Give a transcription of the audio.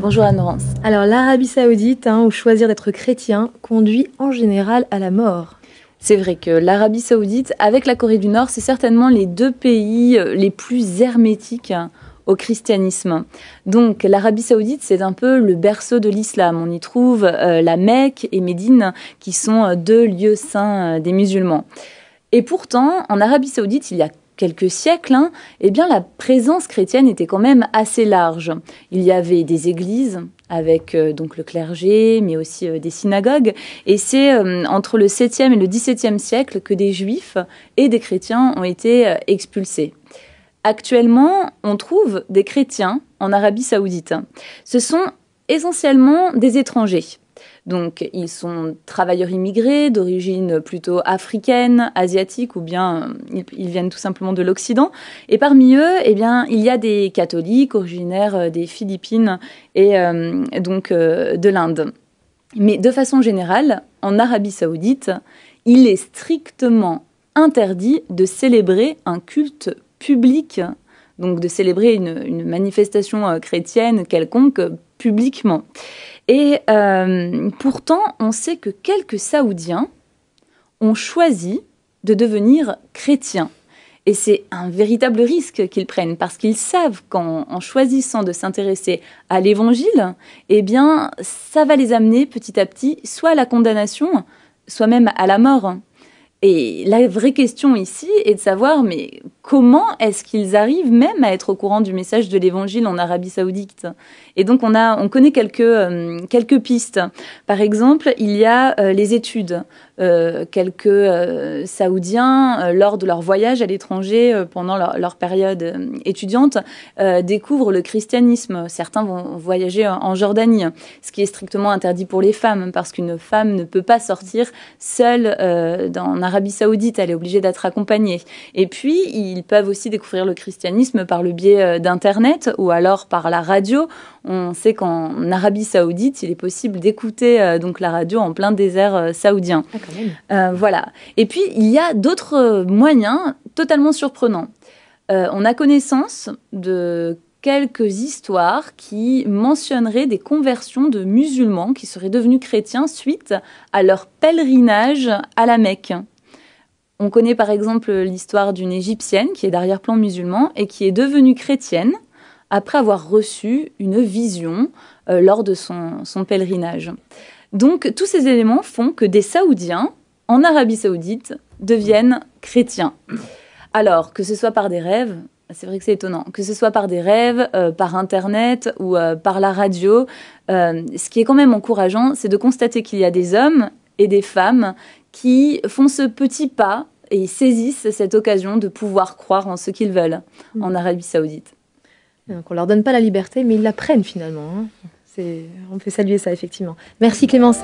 Bonjour Anne-Laurence. Alors l'Arabie Saoudite, où choisir d'être chrétien, conduit en général à la mort. C'est vrai que l'Arabie Saoudite, avec la Corée du Nord, c'est certainement les deux pays les plus hermétiques au christianisme. Donc l'Arabie Saoudite, c'est un peu le berceau de l'islam. On y trouve la Mecque et Médine, qui sont deux lieux saints des musulmans. Et pourtant, en Arabie Saoudite, il y a quelques siècles, eh bien, la présence chrétienne était quand même assez large. Il y avait des églises avec donc le clergé, mais aussi des synagogues. Et c'est entre le 7e et le 17e siècle que des juifs et des chrétiens ont été expulsés. Actuellement, on trouve des chrétiens en Arabie Saoudite. Ce sont essentiellement des étrangers. Donc, ils sont travailleurs immigrés d'origine plutôt africaine, asiatique, ou bien ils viennent tout simplement de l'Occident. Et parmi eux, eh bien, il y a des catholiques originaires des Philippines et donc de l'Inde. Mais de façon générale, en Arabie Saoudite, il est strictement interdit de célébrer un culte public, donc de célébrer une manifestation chrétienne quelconque publiquement. Et pourtant, on sait que quelques Saoudiens ont choisi de devenir chrétiens. Et c'est un véritable risque qu'ils prennent, parce qu'ils savent qu'en choisissant de s'intéresser à l'Évangile, eh bien, ça va les amener petit à petit soit à la condamnation, soit même à la mort. Et la vraie question ici est de savoir, mais comment est-ce qu'ils arrivent même à être au courant du message de l'Évangile en Arabie Saoudite? Et donc on connaît quelques pistes. Par exemple, il y a les études. Quelques Saoudiens, lors de leur voyage à l'étranger, pendant leur période étudiante, découvrent le christianisme. Certains vont voyager en Jordanie, ce qui est strictement interdit pour les femmes, parce qu'une femme ne peut pas sortir seule en Arabie Saoudite, elle est obligée d'être accompagnée. Et puis, ils peuvent aussi découvrir le christianisme par le biais d'Internet ou alors par la radio. On sait qu'en Arabie Saoudite, il est possible d'écouter donc la radio en plein désert saoudien. Ah, quand même. Voilà. Et puis, il y a d'autres moyens totalement surprenants. On a connaissance de quelques histoires qui mentionneraient des conversions de musulmans qui seraient devenus chrétiens suite à leur pèlerinage à la Mecque. On connaît par exemple l'histoire d'une Égyptienne qui est d'arrière-plan musulman et qui est devenue chrétienne après avoir reçu une vision lors de son pèlerinage. Donc tous ces éléments font que des Saoudiens en Arabie Saoudite deviennent chrétiens. Alors que ce soit par des rêves, c'est vrai que c'est étonnant, que ce soit par des rêves, par Internet ou par la radio, ce qui est quand même encourageant, c'est de constater qu'il y a des hommes et des femmes qui font ce petit pas et saisissent cette occasion de pouvoir croire en ce qu'ils veulent en Arabie Saoudite. Donc on ne leur donne pas la liberté, mais ils la prennent finalement. On peut saluer ça, effectivement. Merci Clémence.